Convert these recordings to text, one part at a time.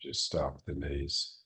Just start with the knees.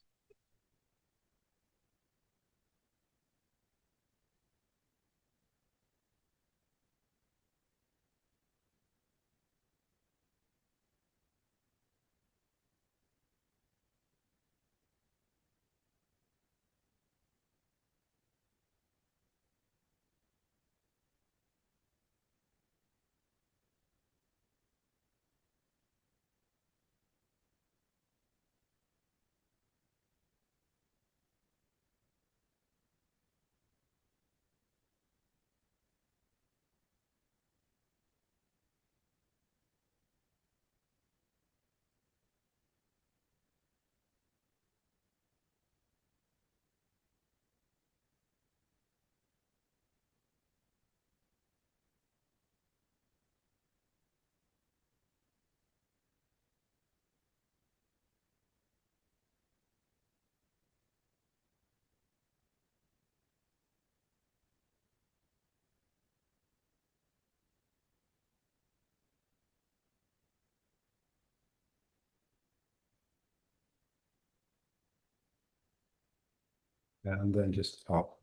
And then just up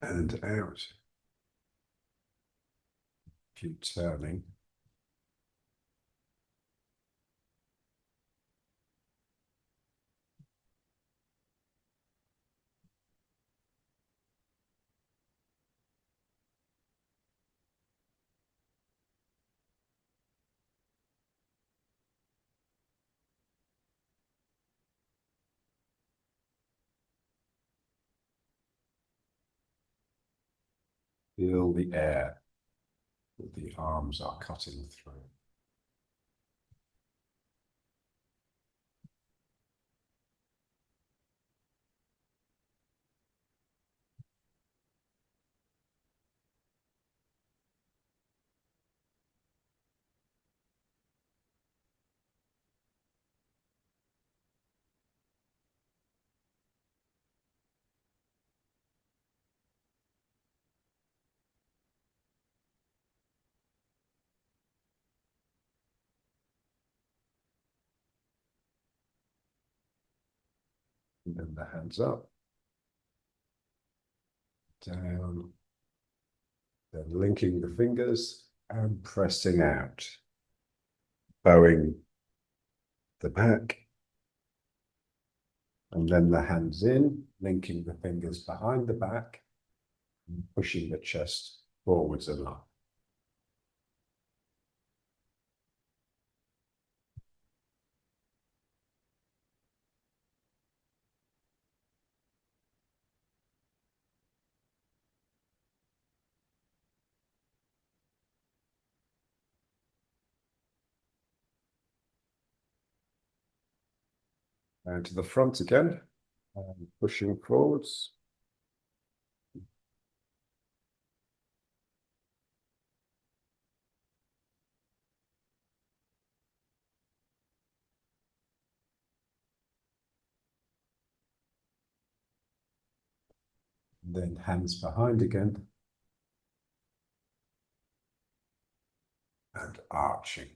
and out. Keep turning. Feel the air that the arms are cutting through. And then the hands up, down, then linking the fingers and pressing out, bowing the back, and then the hands in, linking the fingers behind the back, and pushing the chest forwards and up. And to the front again, and pushing forwards. Then hands behind again. And arching.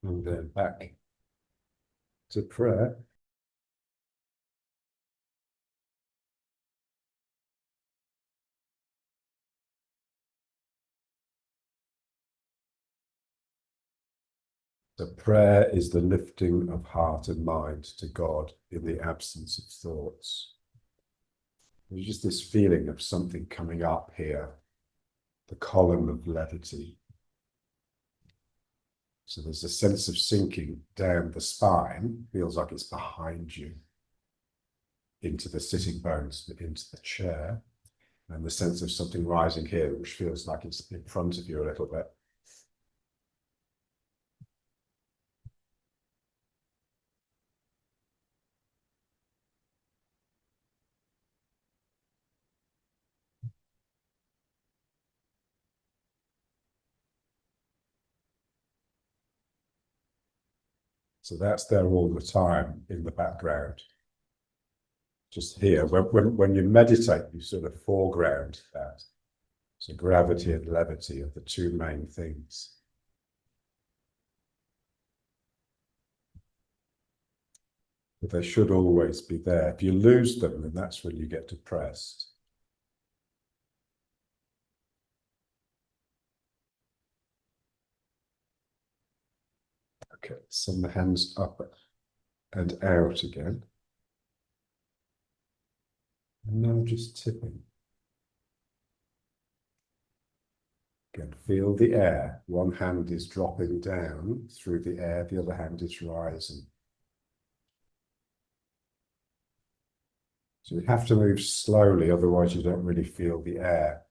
And then back to prayer. So prayer is the lifting of heart and mind to God in the absence of thoughts. There's just this feeling of something coming up here, the column of levity. So there's a sense of sinking down the spine, feels like it's behind you, into the sitting bones, into the chair. And the sense of something rising here, which feels like it's in front of you a little bit. So that's there all the time in the background. Just here, when you meditate, you sort of foreground that. So gravity and levity are the two main things. But they should always be there. If you lose them, then that's when you get depressed. Okay, send the hands up and out again. And now just tipping. Again, feel the air. One hand is dropping down through the air, the other hand is rising. So you have to move slowly, otherwise you don't really feel the air.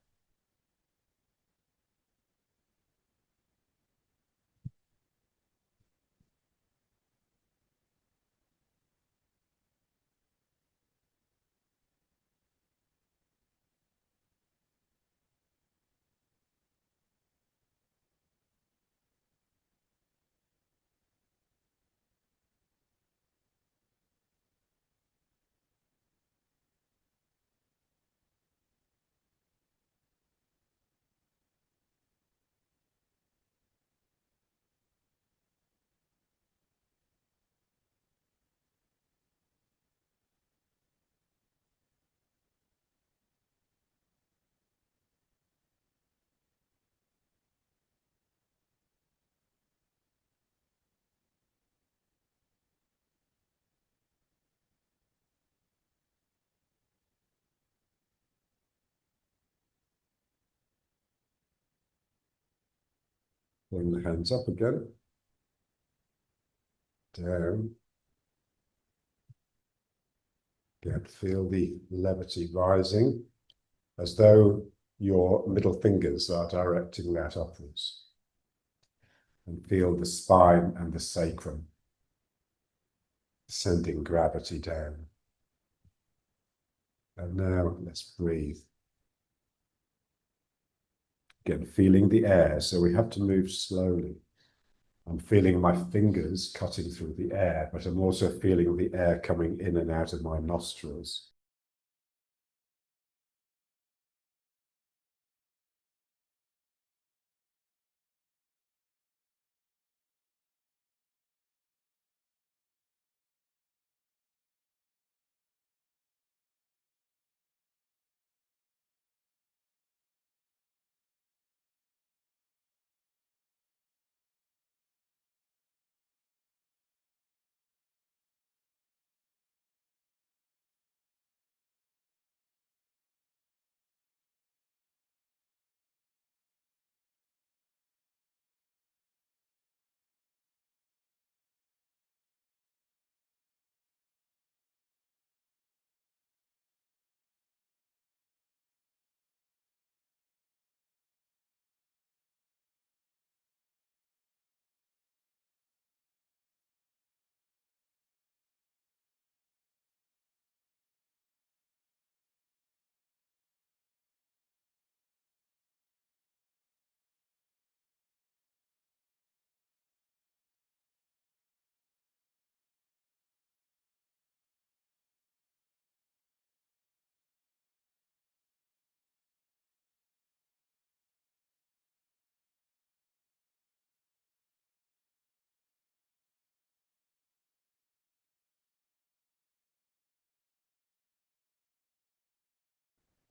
Bring the hands up again. Down. Again, feel the levity rising, as though your middle fingers are directing that upwards. And feel the spine and the sacrum sending gravity down. And now let's breathe. Again, feeling the air, so we have to move slowly. I'm feeling my fingers cutting through the air, but I'm also feeling the air coming in and out of my nostrils.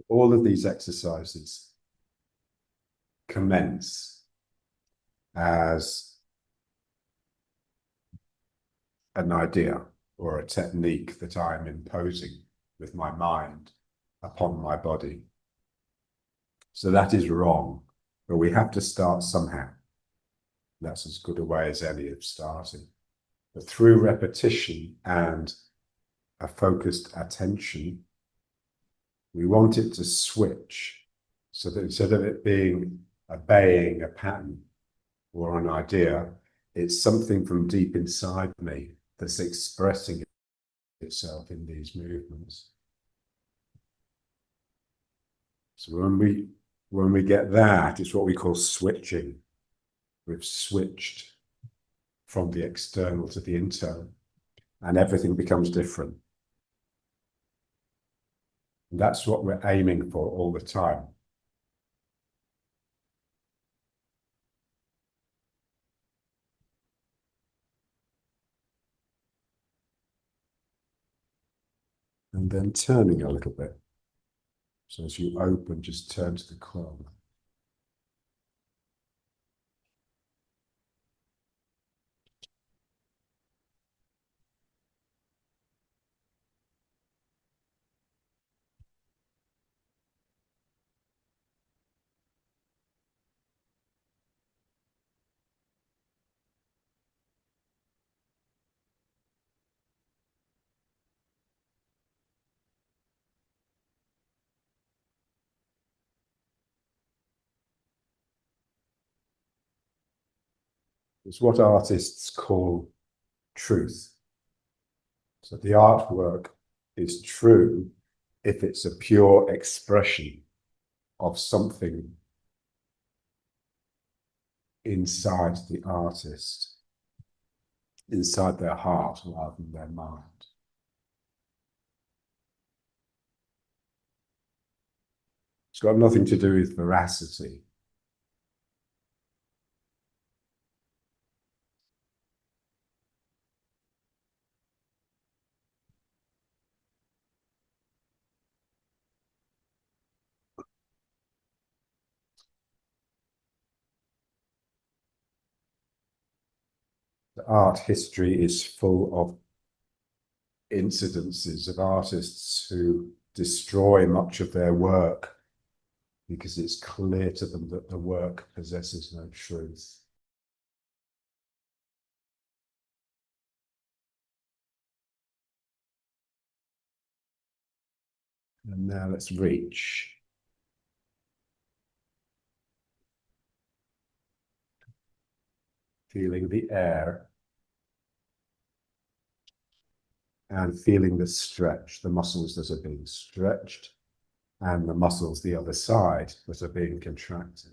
All of these exercises commence as an idea or a technique that I'm imposing with my mind upon my body. So that is wrong, but we have to start somehow. That's as good a way as any of starting. But through repetition and a focused attention, We want it to switch so that instead of it being obeying a pattern or an idea, it's something from deep inside me that's expressing itself in these movements. So when we get that, it's what we call switching. We've switched from the external to the internal, and everything becomes different. And that's what we're aiming for all the time. And then turning a little bit. So as you open, just turn to the corner. It's what artists call truth. So the artwork is true if it's a pure expression of something inside the artist, inside their heart rather than their mind. It's got nothing to do with veracity. The art history is full of incidences of artists who destroy much of their work because it's clear to them that the work possesses no truth. And now let's reach. Feeling the air and feeling the stretch, the muscles that are being stretched and the muscles the other side that are being contracted.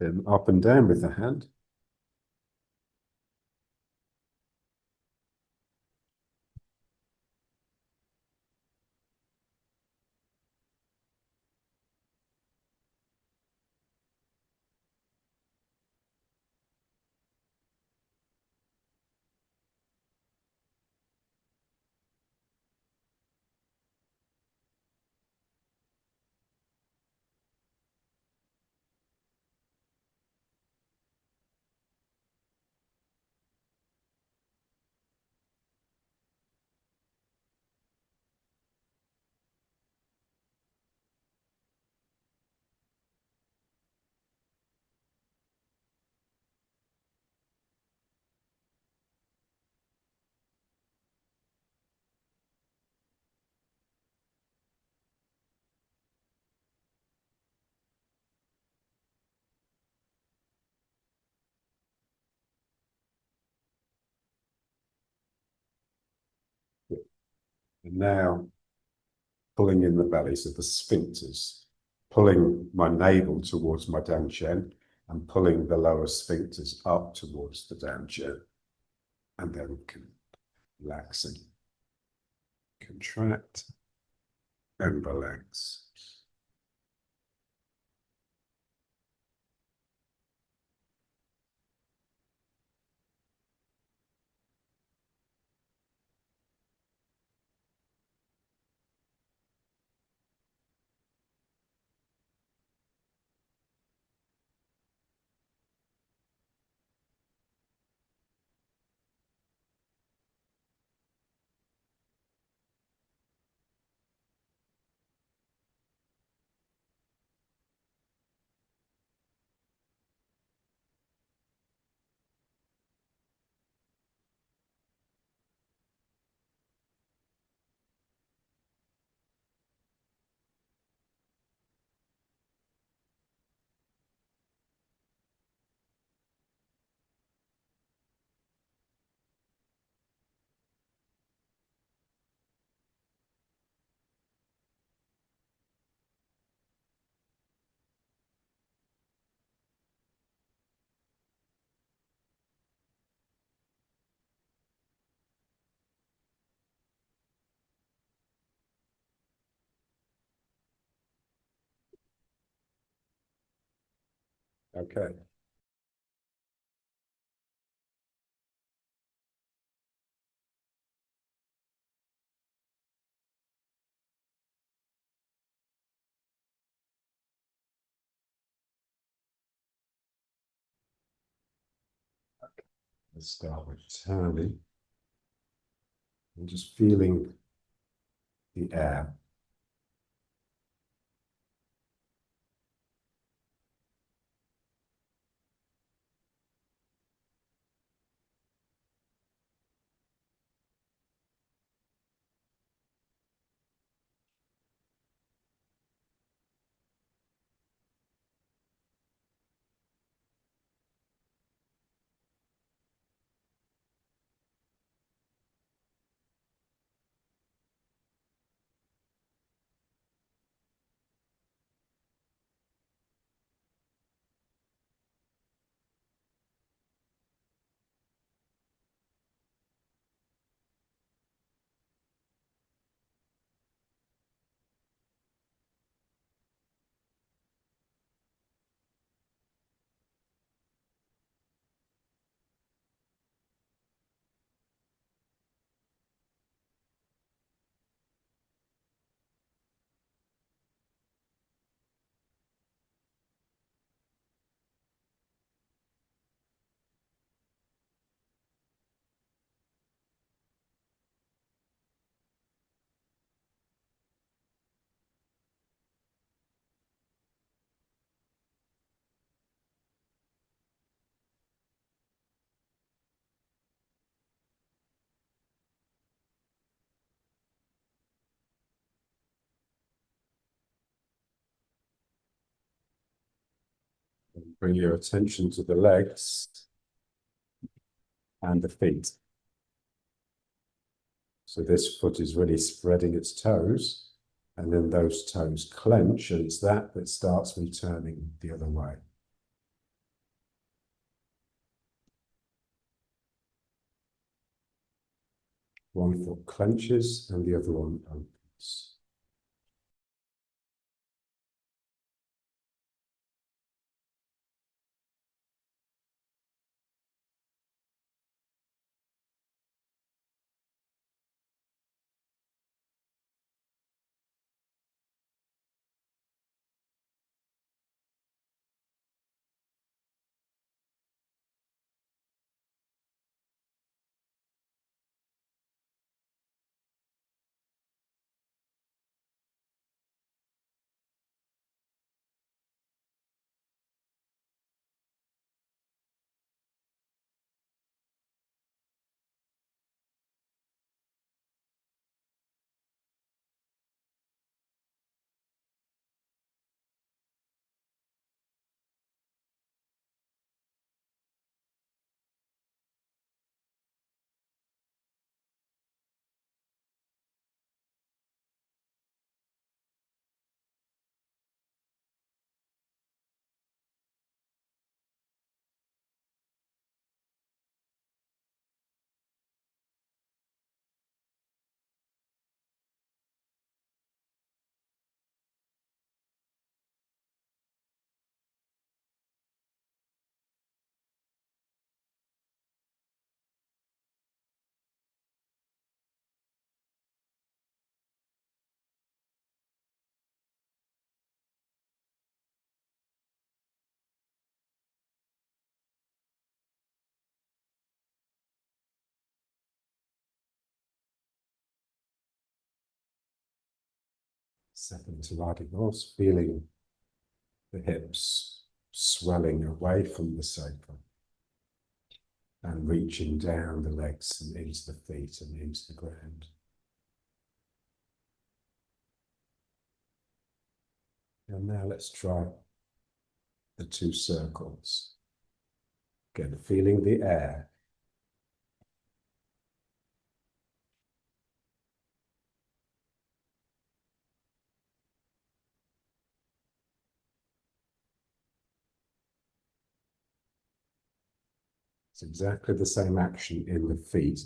Then up and down with the hand. And now pulling in the belly, so the sphincters, pulling my navel towards my dantian and pulling the lower sphincters up towards the dantian, and then relaxing. Contract and relax. Okay. Let's start with turning and just feeling the air. Bring your attention to the legs and the feet. So this foot is really spreading its toes, and then those toes clench, and it's that that starts me turning the other way. One foot clenches and the other one opens. Second Samadhi, whilst feeling the hips swelling away from the sofa and reaching down the legs and into the feet and into the ground. And now let's try the two circles. Again, feeling the air. It's exactly the same action in the feet.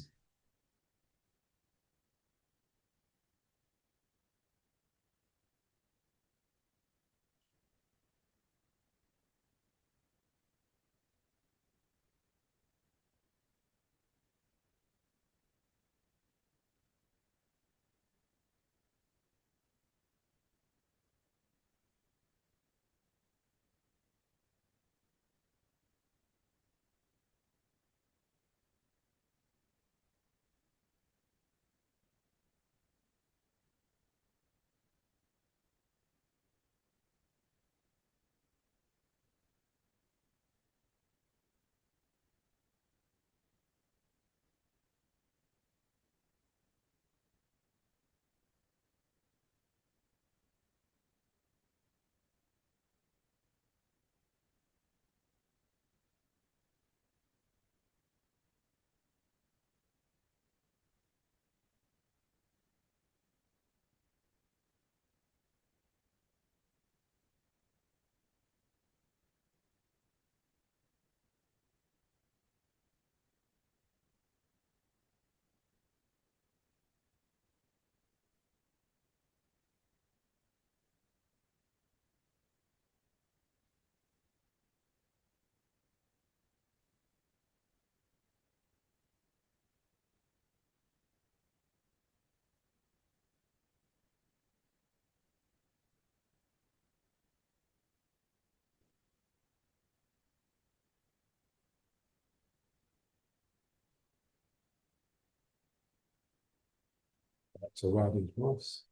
Back to riding horse.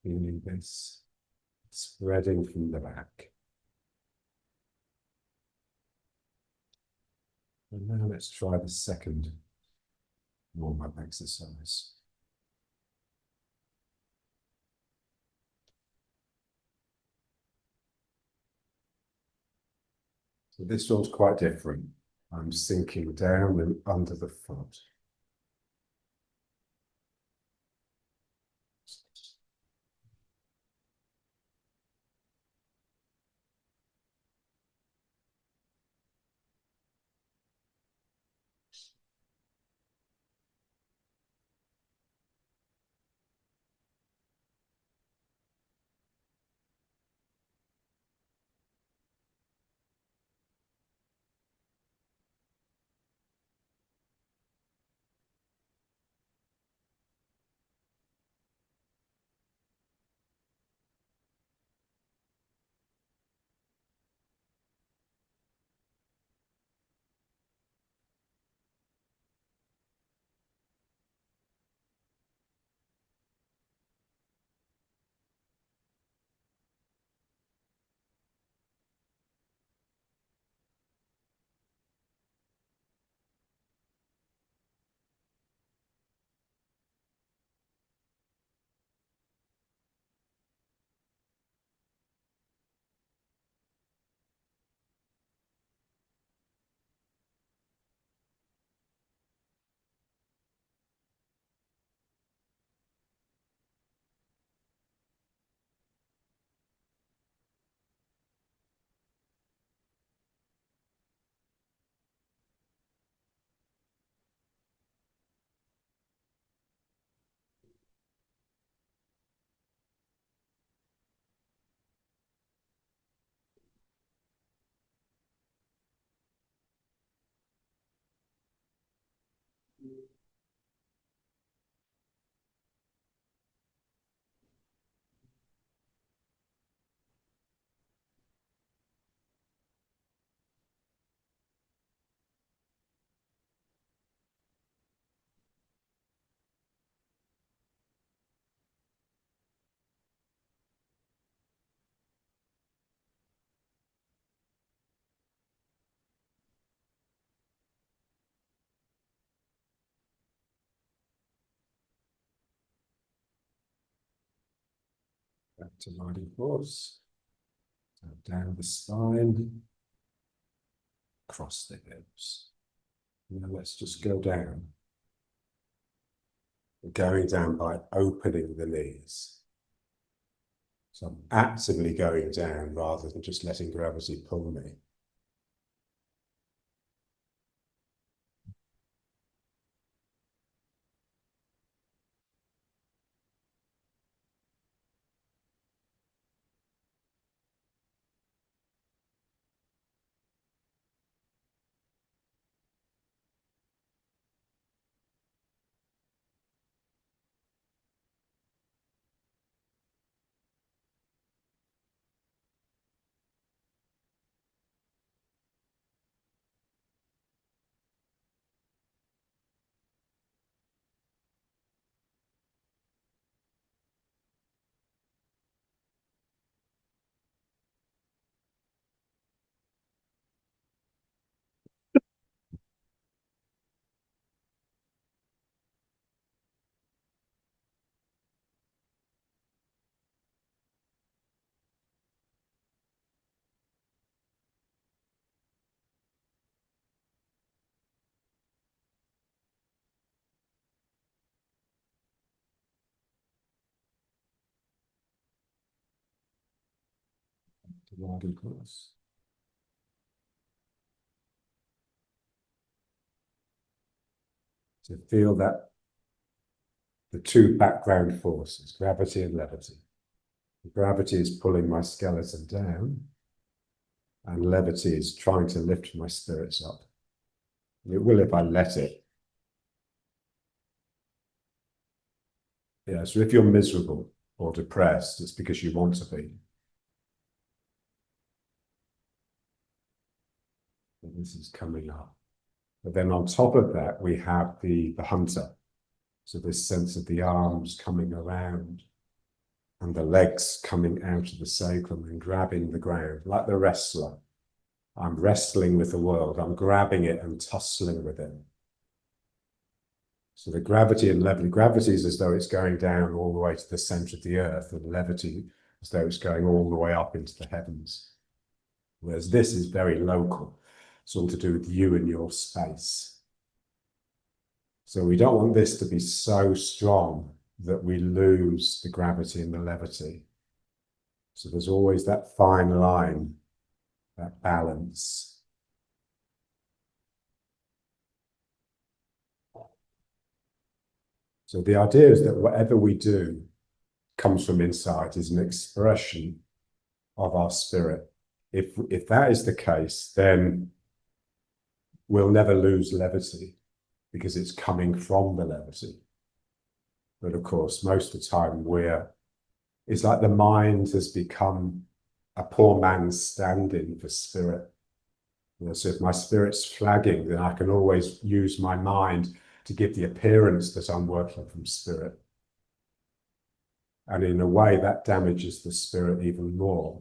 Feeling this spreading from the back. And now let's try the second warm-up exercise. So this one's quite different. I'm sinking down and under the foot. to riding horse. So down the spine, across the hips. Now let's just go down. We're going down by opening the knees. So I'm actively going down rather than just letting gravity pull me. To riding horse. So feel that the two background forces, gravity and levity. Gravity is pulling my skeleton down, and levity is trying to lift my spirits up. It will if I let it. Yeah, so if you're miserable or depressed, it's because you want to be. And this is coming up. But then on top of that, we have the hunter. So this sense of the arms coming around and the legs coming out of the sacrum and grabbing the ground, like the wrestler. I'm wrestling with the world. I'm grabbing it and tussling with it. So the gravity and levity, gravity is as though it's going down all the way to the center of the earth, and levity as though it's going all the way up into the heavens. Whereas this is very local. It's all to do with you and your space. So we don't want this to be so strong that we lose the gravity and the levity. So there's always that fine line, that balance. So the idea is that whatever we do comes from inside, is an expression of our spirit. If that is the case, then we'll never lose levity because it's coming from the levity. But of course, most of the time it's like the mind has become a poor man's stand-in for spirit. So if my spirit's flagging, then I can always use my mind to give the appearance that I'm working from spirit. And in a way, that damages the spirit even more.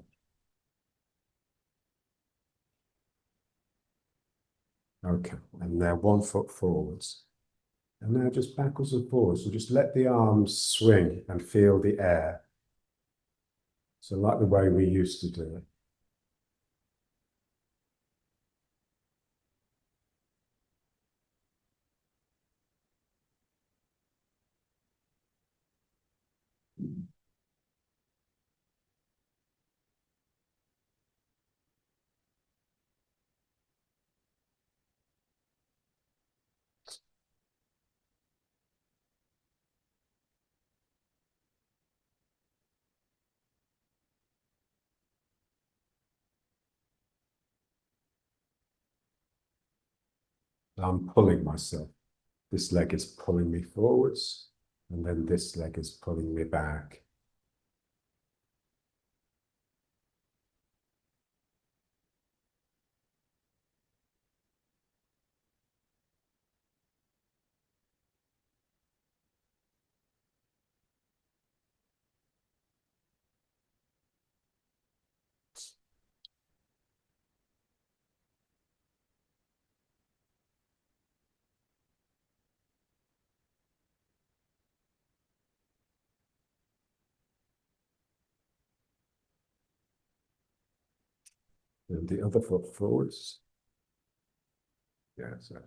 Okay, and now 1 foot forwards. And now just backwards and forwards. So just let the arms swing and feel the air. So like the way we used to do it. I'm pulling myself. This leg is pulling me forwards, and then this leg is pulling me back. And the other foot forwards. Yeah, so.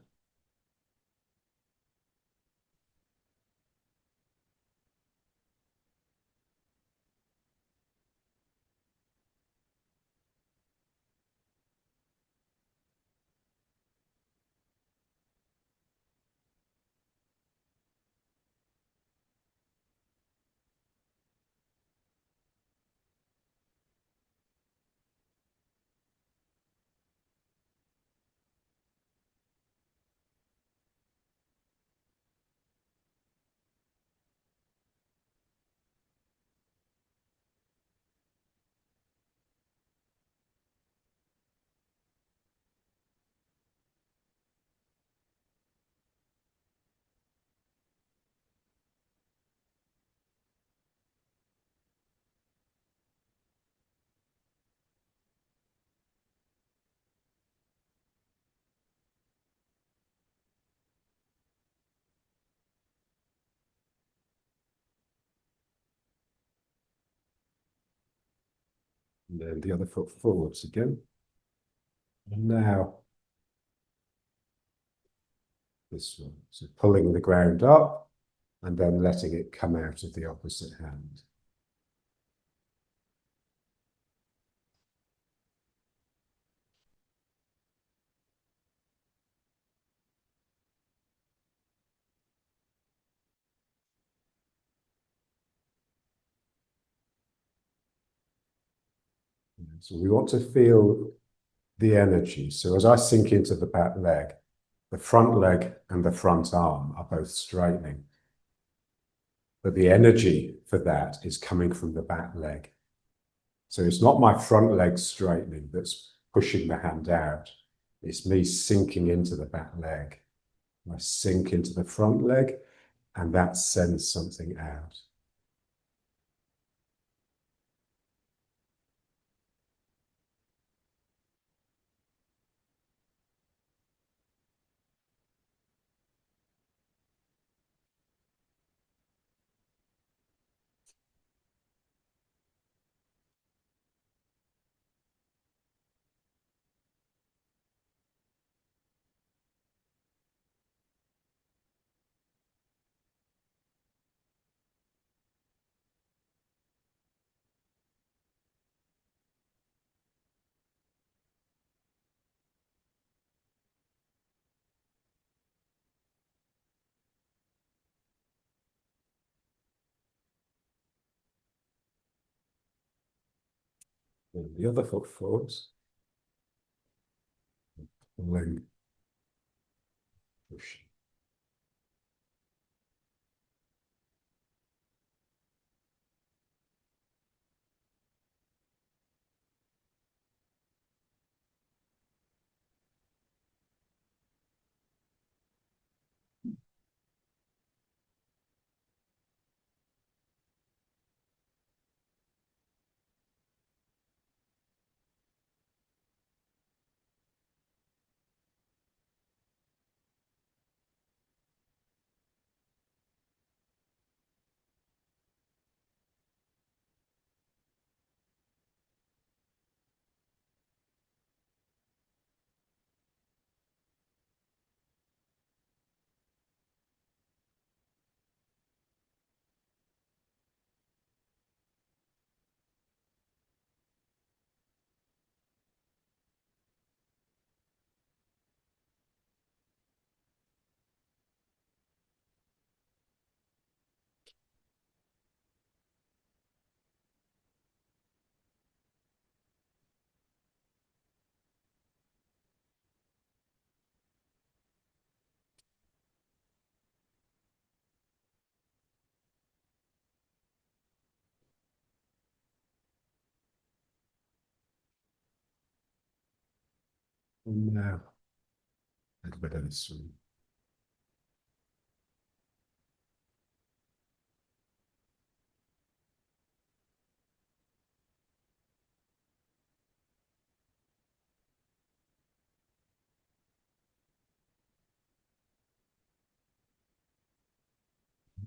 And then the other foot forwards again. And now this one. So pulling the ground up and then letting it come out of the opposite hand. So we want to feel the energy. So as I sink into the back leg, the front leg and the front arm are both straightening. But the energy for that is coming from the back leg. So it's not my front leg straightening that's pushing the hand out. It's me sinking into the back leg. I sink into the front leg and that sends something out. And the other foot forwards, pulling, pushing. And now, a little bit of this one.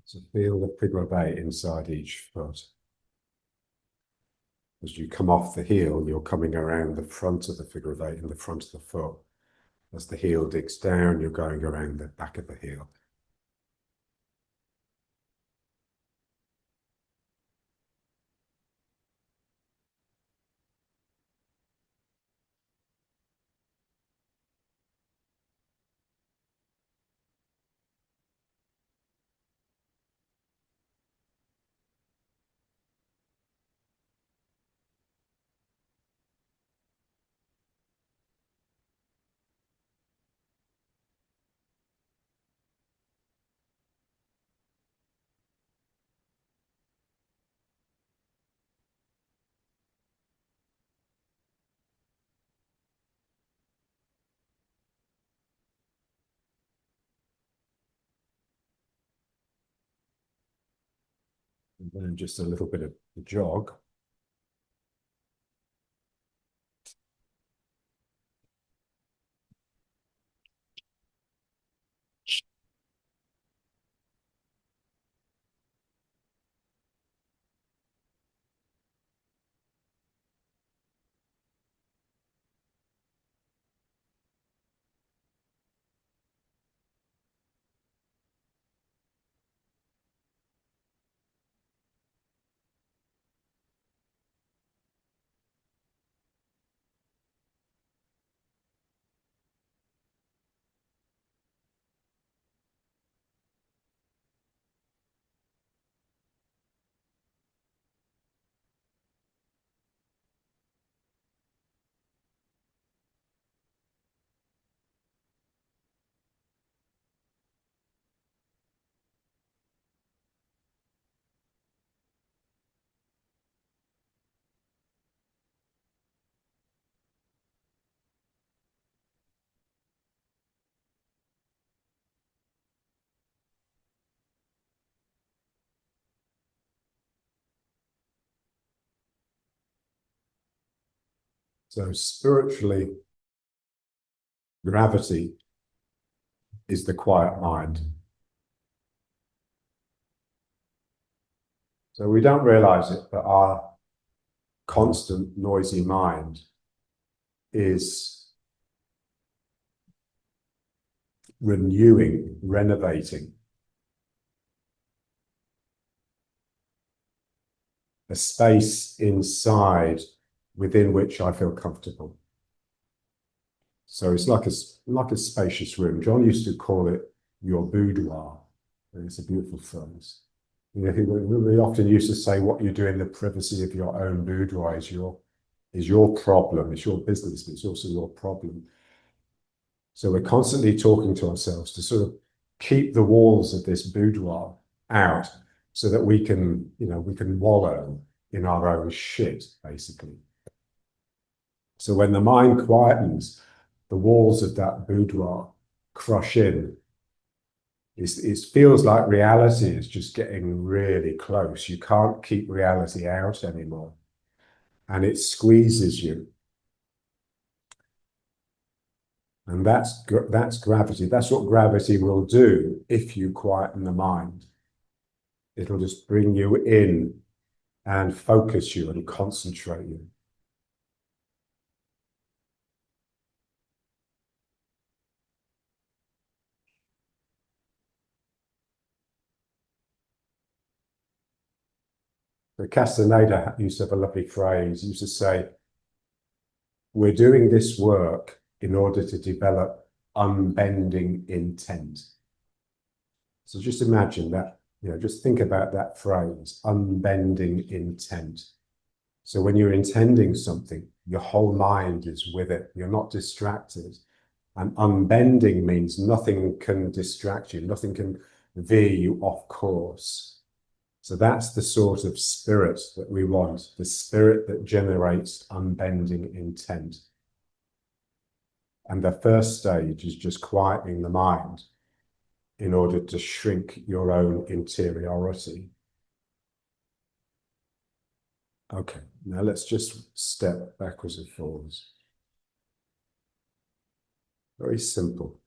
So feel the figure of 8 inside each foot. As you come off the heel, you're coming around the front of the figure of eight and the front of the foot. As the heel digs down, you're going around the back of the heel. And then just a little bit of the jog. So spiritually, gravity is the quiet mind. So we don't realize it, but our constant noisy mind is renewing, renovating a space inside within which I feel comfortable. So it's like a spacious room. John used to call it your boudoir. And it's a beautiful phrase. You know, we often used to say what you do in the privacy of your own boudoir is your problem. It's your business, but it's also your problem. So we're constantly talking to ourselves to sort of keep the walls of this boudoir out so that we can wallow in our own shit, basically. So when the mind quietens, the walls of that boudoir crush in. It feels like reality is just getting really close. You can't keep reality out anymore. And it squeezes you. And that's gravity. That's what gravity will do if you quieten the mind. It'll just bring you in and focus you and concentrate you. But Castaneda used to have a lovely phrase. He used to say, we're doing this work in order to develop unbending intent. So just imagine that, just think about that phrase, unbending intent. So when you're intending something, your whole mind is with it. You're not distracted. And unbending means nothing can distract you. Nothing can veer you off course. So that's the sort of spirit that we want, the spirit that generates unbending intent. And the first stage is just quietening the mind in order to shrink your own interiority. Okay, now let's just step backwards and forwards. Very simple.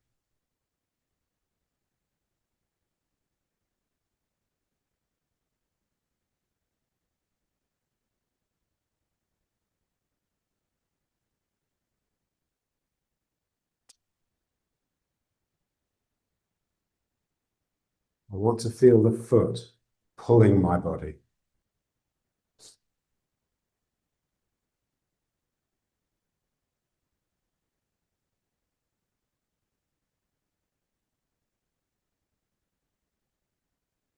I want to feel the foot pulling my body.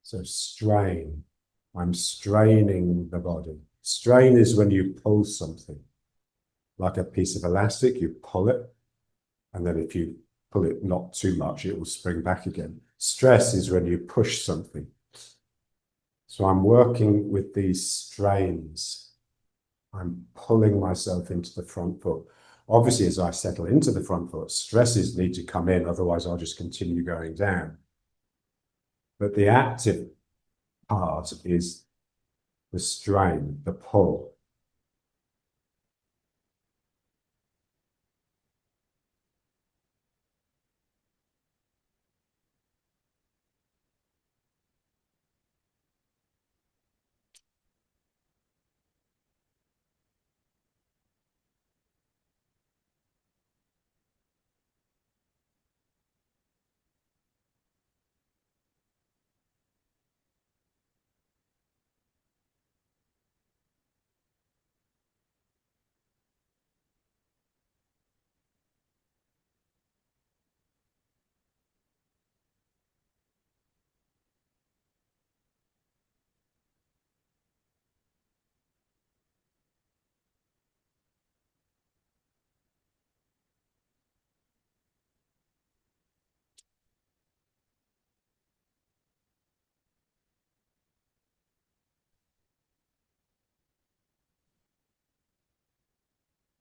So strain. I'm straining the body. Strain is when you pull something, like a piece of elastic, you pull it, and then if you pull it not too much, it will spring back again. Stress is when you push something. So I'm working with these strains. I'm pulling myself into the front foot. Obviously, as I settle into the front foot, stresses need to come in, otherwise I'll just continue going down. But the active part is the strain, the pull.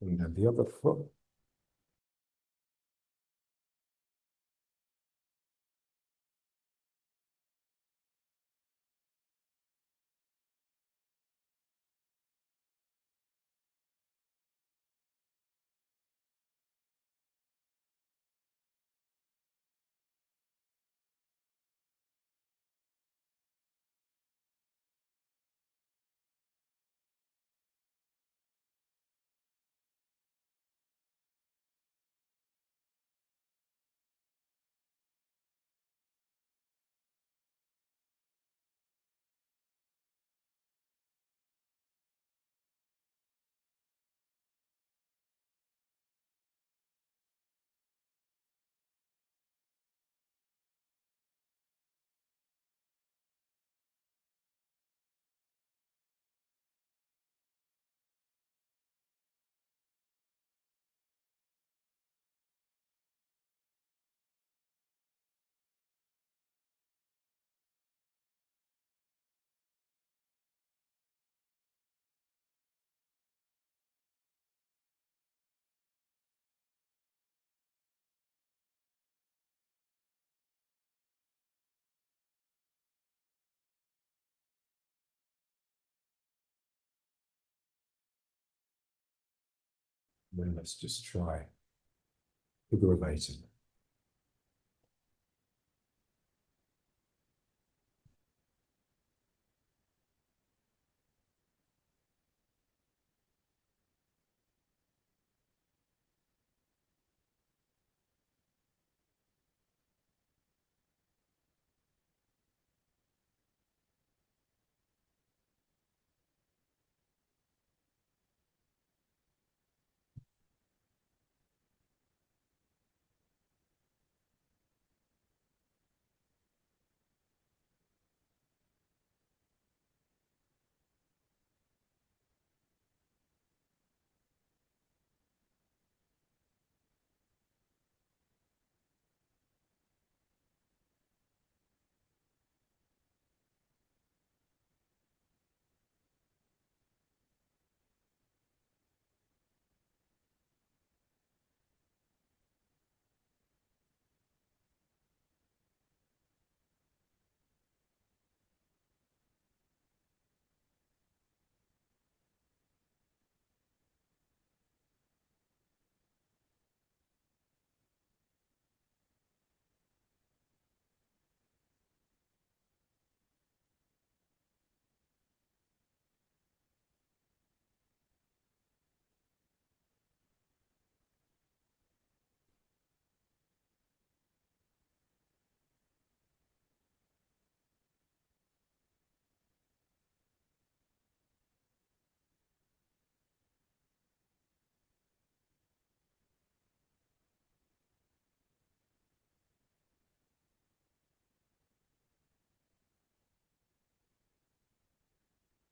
And then the other foot. Then let's just try figurating.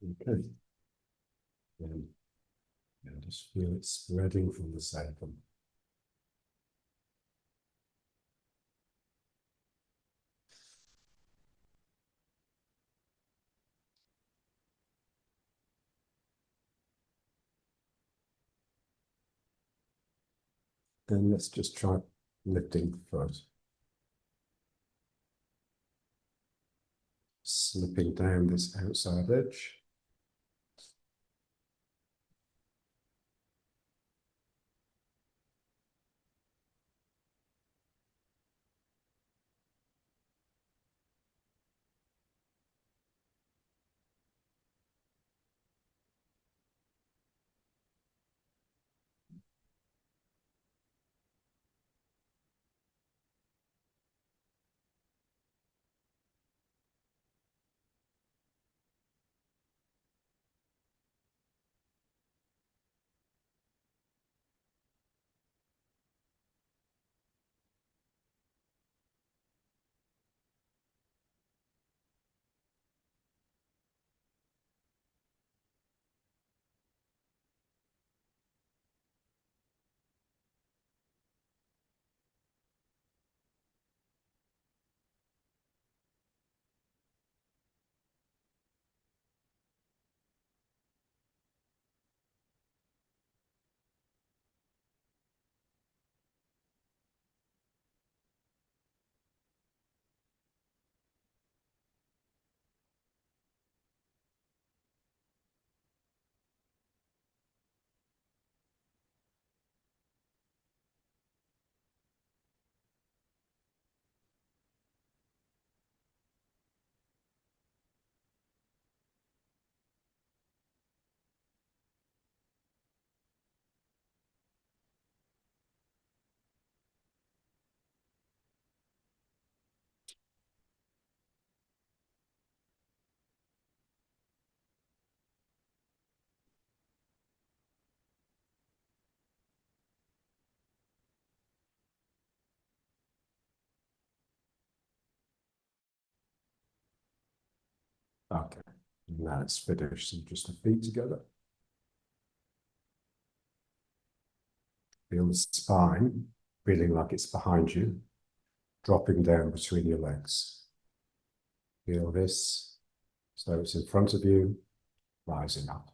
Okay. And just feel it spreading from the sacrum. Then let's just try lifting the foot. Slipping down this outside edge. Okay. Now it's finished. So just the feet together. Feel the spine feeling like it's behind you, dropping down between your legs. Feel this. So it's in front of you, rising up.